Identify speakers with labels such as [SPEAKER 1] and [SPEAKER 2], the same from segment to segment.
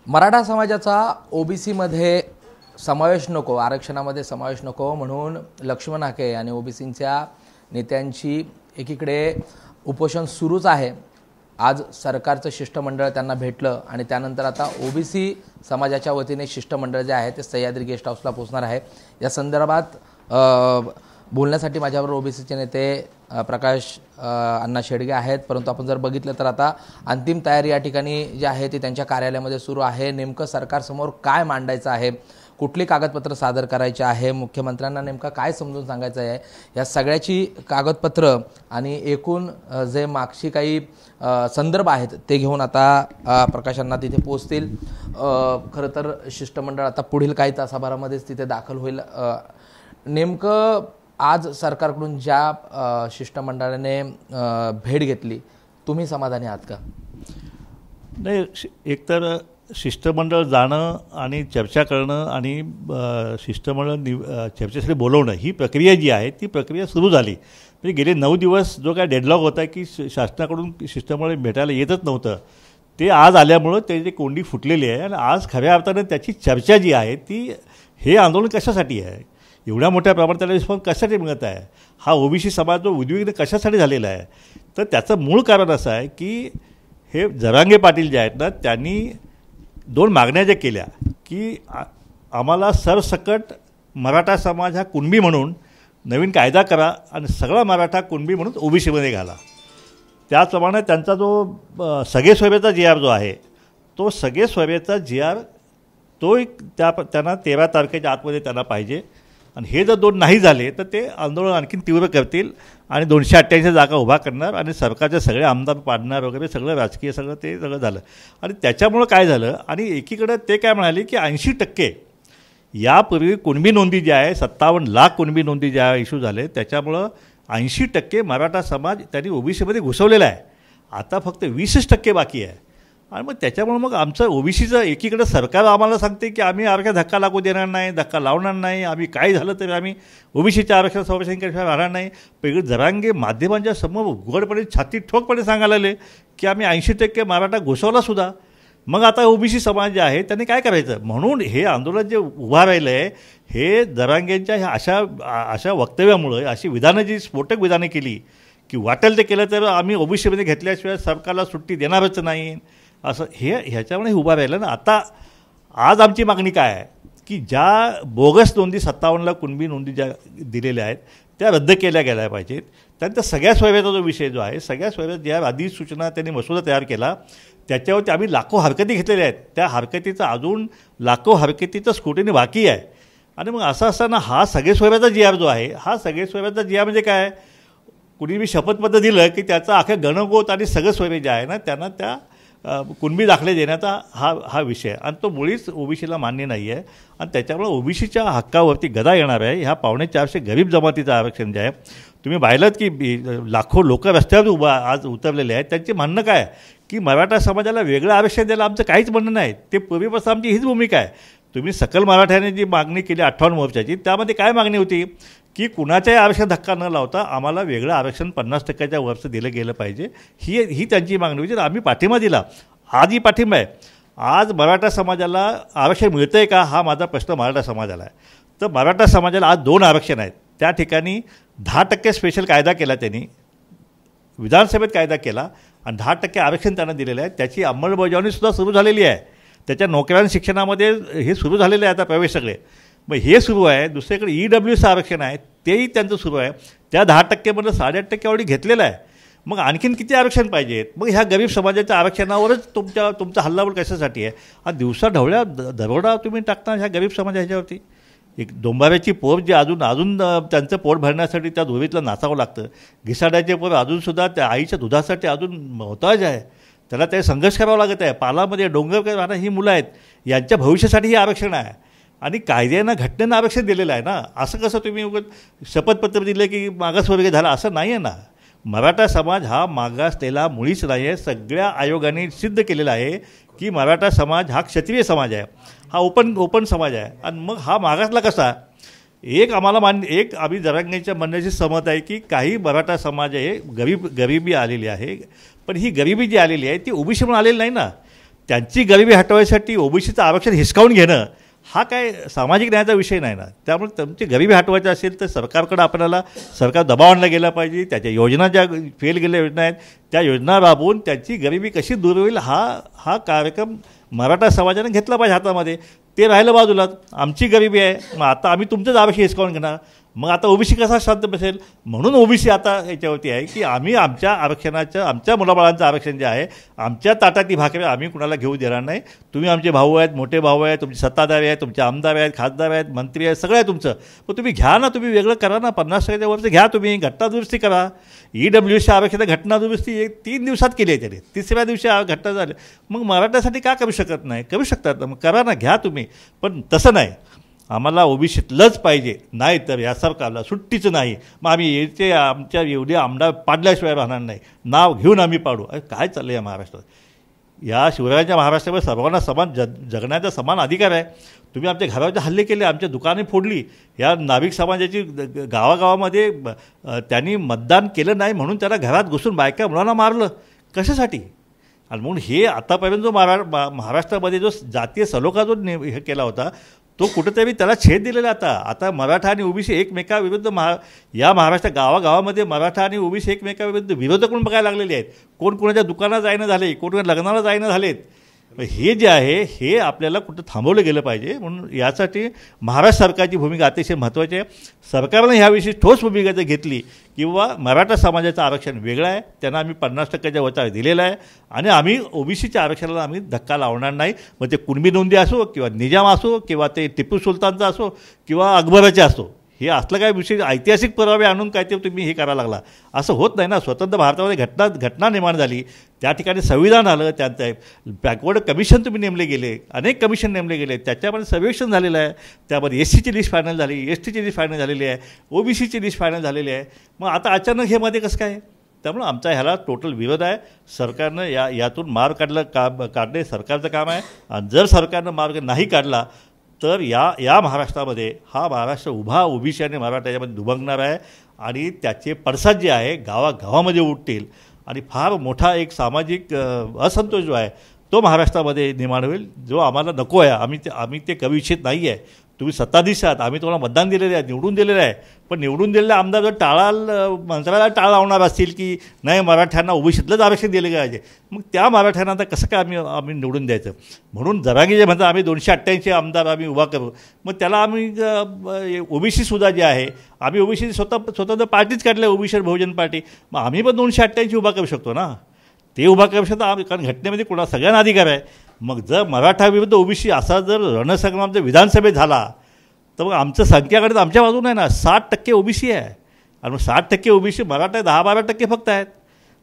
[SPEAKER 1] मराठा समाजाचा ओबीसीमध्ये समावेश नको, आरक्षणामध्ये समावेश नको म्हणून लक्ष्मण हाके आणि ओबीसींच्या नेत्यांची एकीकडे उपोषण सुरूच आहे। आज सरकारचं शिष्टमंडळ त्यांना भेटलं आणि त्यानंतर आता ओबीसी समाजाच्या वतीने शिष्टमंडळ जे आहे ते सह्याद्री गेस्ट हाऊसला पोहोचणार आहे। या संदर्भात बोलण्यासाठी माझ्याबरोबर ओबीसीचे नेते प्रकाश अण्णा शेडगे आहेत, परंतु आपण जर बघितलं तर आता अंतिम तयारी या ठिकाणी जी आहे ती त्यांच्या कार्यालयामध्ये सुरू आहे। नेमकं सरकारसमोर काय मांडायचं आहे, कुठली कागदपत्र सादर करायची आहे, मुख्यमंत्र्यांना नेमका काय समजून सांगायचं आहे, या सगळ्याची कागदपत्र आणि एकूण जे मागची काही संदर्भ आहेत ते घेऊन आता प्रकाशांना तिथे पोहोचतील। खरं तर शिष्टमंडळ आता पुढील काही तासाभरामध्येच तिथे दाखल होईल। नेमकं आज सरकारकडून ज्या शिष्टमंडळाने भेट घेतली, तुम्ही समाधानी आहात का?
[SPEAKER 2] नाही, एकतर शिष्टमंडळ जाणं आणि चर्चा करणं आणि शिष्टमंडळ चर्चेसाठी बोलवणं ही प्रक्रिया जी आहे ती प्रक्रिया सुरू झाली। म्हणजे गेले 9 दिवस जो काय डेडलॉक होता की शासनाकडून शिष्टमंडळ भेटायला येतच नव्हतं, ते आज आल्यामुळं त्याची कोंडी फुटलेली आहे। आणि आज खऱ्या अर्थानं त्याची चर्चा जी आहे ती हे आंदोलन कशासाठी आहे, एवढ्या मोठ्या प्रमाणात त्याला रिस्पॉन्स कशासाठी मिळत आहे, हा ओबीसी समाज जो उद्विग्न कशासाठी झालेला आहे, तर त्याचं मूळ कारण असं आहे की हे जरांगे पाटील जे आहेत ना त्यांनी 2 मागण्या ज्या केल्या की आम्हाला सरसकट मराठा समाज हा कुणबी म्हणून नवीन कायदा करा आणि सगळा मराठा कुणबी म्हणून ओबीसीमध्ये घाला। त्याचप्रमाणे त्यांचा जो सगळे सोयरेचा GR जो आहे तो सगळे सोयरेचा GR तो त्यांना 13 तारखेच्या आतमध्ये त्यांना पाहिजे। आणि हे जर 2 नाही झाले तर ते आंदोलन आणखीन तीव्र करतील आणि 288 जागा उभा करणार आणि सरकारचे सगळे आमदार पाडणार वगैरे सगळं राजकीय सगळं झालं। आणि त्याच्यामुळं काय झालं, आणि एकीकडे ते काय म्हणाले की 80% यापूर्वी कुणबी नोंदी ज्या आहे 57 लाख कुणबी नोंदी ज्या इश्यू झाले त्याच्यामुळं 80% मराठा समाज त्यांनी ओबीसीमध्ये घुसवलेला आहे, आता फक्त 20% बाकी आहे। आणि मग त्याच्यामुळे मग आमचं ओबीसीचं एकीकडे सरकार आम्हाला सांगते की आम्ही आरक्षण धक्का लागू देणार नाही, धक्का लावणार नाही, आम्ही काही झालं तरी आम्ही ओबीसीच्या आरक्षण संरक्षण केल्याशिवाय राहणार नाही। पण जरांगे माध्यमांच्या समोर उघडपणे छाती ठोकपणे सांगायला लागले की आम्ही 80% मराठा घुसवलासुद्धा। मग आता ओबीसी समाज जे आहे त्यांनी काय करायचं, म्हणून हे आंदोलन जे उभा राहिलं आहे हे जरांगेंच्या ह्या अशा वक्तव्यामुळे, अशी विधानं जी स्फोटक विधानं केली की वाटेल ते केलं तर आम्ही ओबीसीमध्ये घेतल्याशिवाय सरकारला सुट्टी देणारच नाही, असं ह्याच्यामुळे उभा राहिलं ना। आता आज आमची मागणी काय आहे की ज्या बोगस नोंदी 57 लाख कुणबी नोंदी ज्या दिलेल्या आहेत त्या रद्द केल्या गेल्या पाहिजेत। त्यानंतर सगळ्या सोयऱ्याचा जो विषय जो आहे, सगळ्या सोयऱ्यात ज्या अधिसूचना त्यांनी मसुदा तयार केला त्याच्यावरती आम्ही लाखो हरकती घेतलेल्या आहेत, त्या हरकतीचा अजून लाखो हरकतीचं स्क्रुटिनी बाकी आहे। आणि मग असं असताना हा सगळे सोयऱ्याचा GR जो आहे, हा सगळे सोयऱ्याचा GR म्हणजे काय, कुणी मी शपथपत्र दिलं की त्याचा अख्या गणगोत आणि सगळं सोयरे जे आहे ना त्यांना त्या कुणबी दाखले देण्याचा हा विषय, आणि तो मुळीच ओबीसीला मान्य नाही आहे। आणि त्याच्यामुळे ओबीसीच्या हक्कावरती गदा येणार आहे। ह्या 450 गरीब जमातीचं आरक्षण जे आहे, तुम्ही पाहिलं की लाखो लोक रस्त्यावर आज उतरलेले आहेत, त्यांचे म्हणणं काय की मराठा समाजाला वेगळं आरक्षण द्यायला आमचं काहीच म्हणणं नाही, ते पूर्वीपासून आमची हीच भूमिका आहे। तुम्ही सकल मराठ्याने जी मागणी केली 58 मोर्चाची, त्यामध्ये काय मागणी होती की कुणाच्याही आरक्षण धक्का न लावता आम्हाला वेगळं आरक्षण 50% वरचं दिलं गेलं पाहिजे, ही त्यांची मागणी होती। आम्ही पाठिंबा दिला, आजही पाठिंबा आहे। आज मराठा समाजाला आरक्षण मिळतं आहे का हा माझा प्रश्न मराठा समाजाला आहे। तर मराठा समाजाला आज 2 आरक्षण आहेत, त्या ठिकाणी 10% स्पेशल कायदा केला, त्यांनी विधानसभेत कायदा केला आणि 10% आरक्षण त्यांना दिलेलं आहे, त्याची अंमलबजावणीसुद्धा सुरू झालेली आहे। त्याच्या नोकऱ्या शिक्षणामध्ये हे सुरू झालेलं आहे आता प्रवेश सगळे, मग हे सुरू आहे। दुसरीकडे EWचं आरक्षण आहे तेही त्यांचं सुरू आहे, त्या 10%मधलं 8.5% ऑलरेडी घेतलेलं आहे। मग आणखीन किती आरक्षण पाहिजेत, मग ह्या गरीब समाजाच्या आरक्षणावरच तुमचा हल्लाबोल कशासाठी आहे। हा दिवसा ढवळ्या दरोडा तुम्ही टाकता ह्या गरीब समाजा ह्याच्यावरती। एक डोंबाऱ्याची पोर जे अजून त्यांचं पोट भरण्यासाठी त्या धुळीतलं नाचावं लागतं, घिसाड्याचे पोर अजूनसुद्धा त्या आईच्या दुधासाठी अजून मोहताज आहे, त्याला ते संघर्ष करावा लागत आहे। पालामध्ये डोंगर राहणं ही मुलं आहेत, यांच्या भविष्यासाठी हे आरक्षण आहे आणि कायद्यानं घटनेनं आरक्षण दिलेलं आहे ना। असं कसं तुम्ही शपथपत्र दिलं की मागासवर्गीय झाला, असं नाही आहे ना। मराठा समाज हा मागासलेला मुळीच नाही आहे। सगळ्या आयोगाने सिद्ध केलेलं आहे की मराठा समाज हा क्षत्रिय समाज आहे, हा ओपन समाज आहे। आणि मग हा मागासला कसा, आम्ही जरांगेंच्या म्हणण्याशी सहमत आहे की काही मराठा समाज आहे गरिबी आलेली आहे, पण ही गरिबी जी आलेली आहे ती ओबीसी म्हणून आलेली नाही ना, त्यांची गरिबी हटवायसाठी ओबीसीचं आरक्षण हिसकावून घेणं हा काय सामाजिक न्यायाचा विषय नाही ना. त्यामुळे तुमची गरिबी हटवायची असेल तर सरकारकडे आपल्याला सरकार दबाव आणला गेला पाहिजे. त्याच्या योजना ज्या फेल गेलेल्या योजना आहेत त्या योजना राबवून त्यांची गरिबी कशी दूर होईल हा कार्यक्रम मराठा समाजाने घेतला पाहिजे हातामध्ये. ते राहिलं बाजूला, आमची गरिबी आहे मग आता आम्ही तुमचंच आरक्षण हिसकावून घेणार, मग आता ओबीसी कसा शांत बसेल. म्हणून ओबीसी आता याच्यावरती आहे की आम्ही आमच्या आरक्षणाचं, आमच्या मुलाबाळांचं आरक्षण जे आहे, आमच्या ताटातली भाकरी आम्ही कुणाला घेऊ देणार नाही. तुम्ही आमचे भाऊ आहेत, मोठे भाऊ आहेत, तुमचे सत्ताधारी आहेत, तुमचे आमदार आहेत, खासदार आहेत, मंत्री आहेत, सगळं आहे तुमचं. पण तुम्ही घ्या ना, तुम्ही वेगळं करा ना. 50% वरचं घ्या, तुम्ही घटना दुरुस्ती करा. EWC आरक्षण घटना दुरुस्ती 3 दिवसात केली आहे त्याने, 3ऱ्या दिवशी घटना झाली. मग मराठ्यासाठी का करू शकत नाही? करू शकतात, मग करा ना, घ्या तुम्ही. पण तसं नाही, आम्हाला ओबीसीतलंच पाहिजे, नाही तर या सरकारला सुट्टीचं नाही. मग आम्ही याचे आमच्या एवढे आमदार पाडल्याशिवाय राहणार नाही, नाव घेऊन आम्ही पाडू. अरे काय चाललं या महाराष्ट्रात? या शिवरायांच्या महाराष्ट्रामध्ये सर्वांना समान जगण्याचा समान अधिकार आहे. तुम्ही आमच्या घरावरचे हल्ले केले, आमच्या दुकाने फोडली. या नाभिक समाजाची गावागावामध्ये त्यांनी मतदान केलं नाही म्हणून त्याला घरात घुसून बायका मुलांना मारलं. कशासाठी? आणि म्हणून हे आतापर्यंत जो महाराष्ट्रामध्ये जो जातीय सलोखा जो हे केला होता तो कुठेतरी त्याला छेद दिलेला. आता मराठा आणि ओबीसी एकमेकाविरुद्ध या महाराष्ट्र गावागावामध्ये मराठा आणि ओबीसी एकमेकाविरुद्ध विरोधक म्हणून बघायला लागलेले आहेत. कोण कोणाच्या दुकानात जायनं झाले, कोण लग्नाला जायनं झालेत. हे जे आहे हे आपल्याला कुठं थांबवलं गेलं पाहिजे. म्हणून यासाठी महाराष्ट्र सरकारची भूमिका अतिशय महत्त्वाची आहे. सरकारनं ह्याविषयी ठोस भूमिका जर घेतली किंवा मराठा समाजाचं आरक्षण वेगळं आहे, त्यांना आम्ही 50% वचा दिलेला आहे आणि आम्ही ओबीसीच्या आरक्षणाला आम्ही धक्का लावणार नाही. मग ते कुणबी नोंदी असो किंवा निजाम असो किंवा ते टिपू सुलतानचा असो किंवा अकबराचे असो, हे असलं काय विषय ऐतिहासिक पुरावे आणून काय ते तुम्ही हे करायला लागला, असं होत नाही ना. स्वतंत्र भारतामध्ये घटना निर्माण झाली, त्या ठिकाणी संविधान आलं, त्यात बॅकवर्ड कमिशन तुम्ही नेमले गेले, अनेक कमिशन नेमले गेले, त्याच्यामध्ये सर्वेक्षण झालेलं आहे. त्यामध्ये SCची लिस्ट फायनल झाली, STची लिस्ट फायनल झालेली आहे, ओबीसीची लिस्ट फायनल झालेली आहे. मग आता अचानक हे मध्ये कसं काय? त्यामुळे आमचा ह्याला टोटल विरोध आहे. सरकारनं यातून मार्ग काढणे सरकारचं काम आहे. आणि जर सरकारनं मार्ग नाही काढला तर या महाराष्ट्रामध्ये हा महाराष्ट्र उभा ओबीसी आणि मराठा याच्यामध्ये दुभंगणार आहे आणि त्याचे पडसाद जे आहे गावागावामध्ये उठतील आणि फार मोठा एक सामाजिक असंतोष जो आहे तो महाराष्ट्रामध्ये निर्माण होईल, जो आम्हाला नको आहे. आम्ही ते करू इच्छित नाही आहे. तुम्ही सत्ताधीश आहात, आम्ही तुम्हाला मतदान दिलेलं आहे, निवडून दिलेलं आहे, पण निवडून दिलेल्या आमदार जर मंत्र्याला टाळ लावणार असतील की नाही मराठ्यांना ओबीसीतलंच आरक्षण दिलं पाहिजे, मग त्या मराठ्यांना आता कसं काय आम्ही निवडून द्यायचं? म्हणून जरांगे जे म्हणतात आम्ही 288 आमदार आम्ही उभा करू, मग त्याला आम्ही ओबीसीसुद्धा जे आहे आम्ही ओबीसी स्वतंत्र पार्टीच काढल्या, ओबीसी बहुजन पार्टी, मग आम्ही पण 288 उभा करू शकतो ना. ते उभा करू शकतो आम्ही, कारण घटनेमध्ये कोणा सगळ्यांना अधिकार आहे. मग जर मराठा विरुद्ध ओबीसी असा जर रणसंग्राम जर विधानसभेत झाला तर मग आमचं संख्याकडे आमच्या बाजून आहे ना. 60% ओबीसी आहे आणि मग 60% ओबीसी मराठा 10-12% फक्त आहेत.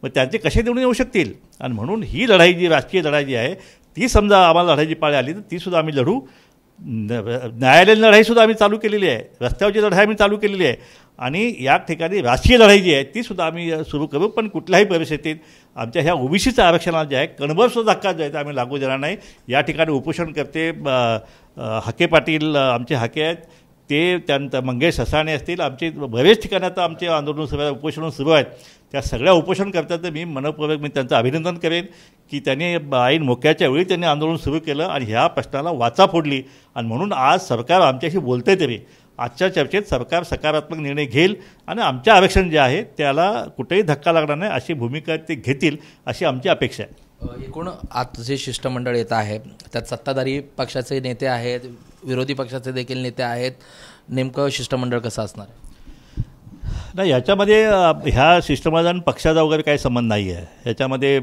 [SPEAKER 2] मग त्यांचे कसे निवडून येऊ शकतील? आणि म्हणून ही लढाई जी राजकीय लढाई जी आहे ती समजा आम्हाला लढायची पाळी आली तर तीसुद्धा आम्ही लढू. न्यायालयीन लढाईसुद्धा आम्ही चालू केलेली आहे, रस्त्यावरची लढाई आम्ही चालू केलेली आहे आणि या ठिकाणी राजकीय लढाई जी आहे तीसुद्धा आम्ही सुरू करू. पण कुठल्याही परिस्थितीत आमच्या ह्या ओबीसीचं आरक्षणाला जे आहे कणभरसुद्धा धक्का जो आहे ते आम्ही लागू देणार नाही. या ठिकाणी उपोषण करते हाके पाटील आमचे हाके आहेत, ते त्यानंतर मंगेश ससाणे असतील, आमचे बरेच ठिकाणी आता आमचे आंदोलन सुरू आहे, उपोषण सुरू आहेत. त्या सगळ्या उपोषणकर्त्यांचं मी मनपूर्वक त्यांचं अभिनंदन करेन की त्यांनी ऐन मोक्याच्या वेळी त्यांनी आंदोलन सुरू केलं आणि ह्या प्रश्नाला वाचा फोडली. आणि म्हणून आज सरकार आमच्याशी बोलते तरी आजच्या चर्चेत सरकार सकारात्मक निर्णय घेईल आणि आमच्या आरक्षण जे आहे त्याला कुठेही धक्का लागणार नाही अशी भूमिका ते घेतील अशी आमची अपेक्षा आहे.
[SPEAKER 1] एकूण आज जे शिष्टमंडळ येत आहे त्यात सत्ताधारी पक्षाचे नेते आहेत, विरोधी पक्षाचे देखील नेते आहेत, नेमकं शिष्टमंडळ कसं असणार आहे?
[SPEAKER 2] नाही, याच्यामध्ये ह्या शिष्टमंडळ पक्षाचा वगैरे काही संबंध नाही आहे. याच्यामध्ये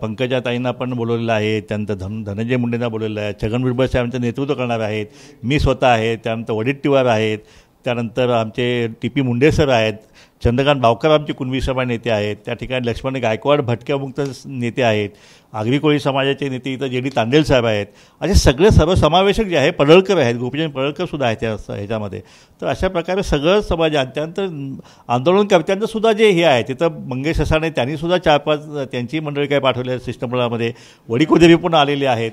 [SPEAKER 2] पंकजाताईंना पण बोलवलेलं आहे, त्यानंतर धनंजय मुंडेंना बोलवलेलं आहे, छगन भुजबळ साहेबांचं नेतृत्व करणार आहेत, मी स्वतः आहे, त्यानंतर वडेट्टीवार आहेत, त्यानंतर आमचे TP मुंडे सर आहेत, चंद्रकांत बावकर आमचे कुणबी सभा नेते आहेत, त्या ठिकाणी लक्ष्मण गायकवाड भटक्यामुक्त नेते आहेत, आगरी कोळी समाजाचे नेते इथं JD तांडेल साहेब आहेत, असे सगळे सर्वसमावेशक जे आहे, पडळकर आहेत, गोपीचंद पडळकरसुद्धा आहेत ह्याच्यामध्ये. तर अशा प्रकारे सगळं समाज आहे. त्यानंतर आंदोलनकर्त्यांचं सुद्धा जे हे आहे तिथं मंगेश ससाणे त्यांनीसुद्धा 4-5 त्यांची मंडळी काय पाठवली आहेत शिष्टमंडळामध्ये, वडीकोदेवी पण आलेले आहेत.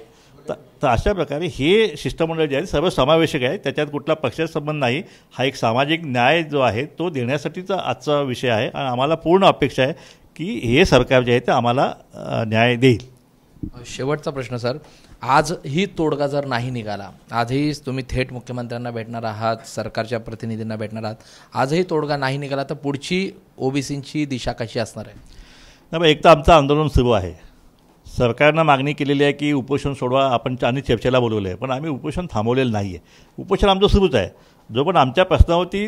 [SPEAKER 2] तर अशा प्रकारे हे शिष्टमंडळ जे आहे सर्वसमावेशक आहे, त्याच्यात कुठला पक्षाचा संबंध नाही. हा एक सामाजिक न्याय जो आहे तो देण्यासाठीचा आजचा विषय आहे आणि आम्हाला पूर्ण अपेक्षा आहे की हे सरकार जे आहे ते आम्हाला न्याय देईल.
[SPEAKER 1] शेवटचा प्रश्न सर, आजही तोडगा जर नाही निघाला, आजही तुम्ही थेट मुख्यमंत्र्यांना भेटणार आहात, सरकारच्या प्रतिनिधींना भेटणार आहात, आजही तोडगा नाही निघाला तर पुढची ओबीसींची दिशा कशी असणार आहे?
[SPEAKER 2] नाही, एक तर आमचं आंदोलन सुरू आहे. सरकारनं मागणी केलेली आहे की उपोषण सोडवा, आपण आणि चर्चेला बोलवलं आहे, पण आम्ही उपोषण थांबवलेलं नाही आहे. उपोषण आमचं सुरूच आहे. जो पण आमच्या प्रश्नावरती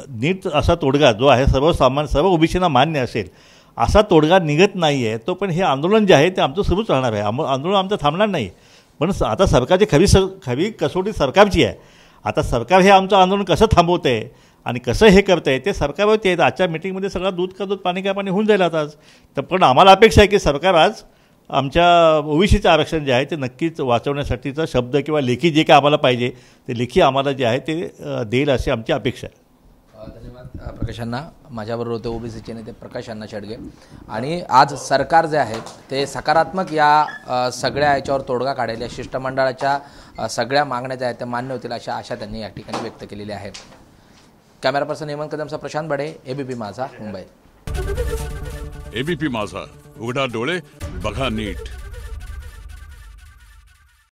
[SPEAKER 2] नीट असा तोडगा जो आहे सर्व ओबीसींना मान्य असेल असा तोडगा निघत नाही आहे, तो पण हे आंदोलन जे आहे ते आमचं सुरूच राहणार आहे. आंदोलन आमचं थांबणार नाही. पण आता सरकारची खरी कसोटी सरकारची आहे. आता सरकार हे आमचं आंदोलन कसं थांबवतं आहे आणि कसं हे करतं आहे ते सरकारवरती आहे. आजच्या मिटिंगमध्ये सगळं दूध का दूध पाणी का पाणी होऊन जाईल आता आज. तर पण आम्हाला अपेक्षा आहे की सरकार आज आमच्या ओबीसीचं आरक्षण जे आहे ते नक्कीच वाचवण्यासाठीचा शब्द किंवा लेखी जे काय आम्हाला पाहिजे ते लेखी आम्हाला जे आहे ते देईल अशी आमची अपेक्षा आहे.
[SPEAKER 1] धन्यवाद प्रकाशांना. माझ्याबरोबर होते ओबीसीचे नेते प्रकाशांना शेडगे. आणि आज सरकार जे आहे ते सकारात्मक या सगळ्या याच्यावर तोडगा काढेल, या शिष्टमंडळाच्या सगळ्या मागण्या ज्या आहेत त्या मान्य होतील अशा आशा त्यांनी या ठिकाणी व्यक्त केलेली आहे. कॅमेरा पर्सन हेमंत कदमचा प्रशांत बडे, एबीपी माझा, मुंबई.
[SPEAKER 3] एबीपी माझा, उघडा डोळे बघा नीट.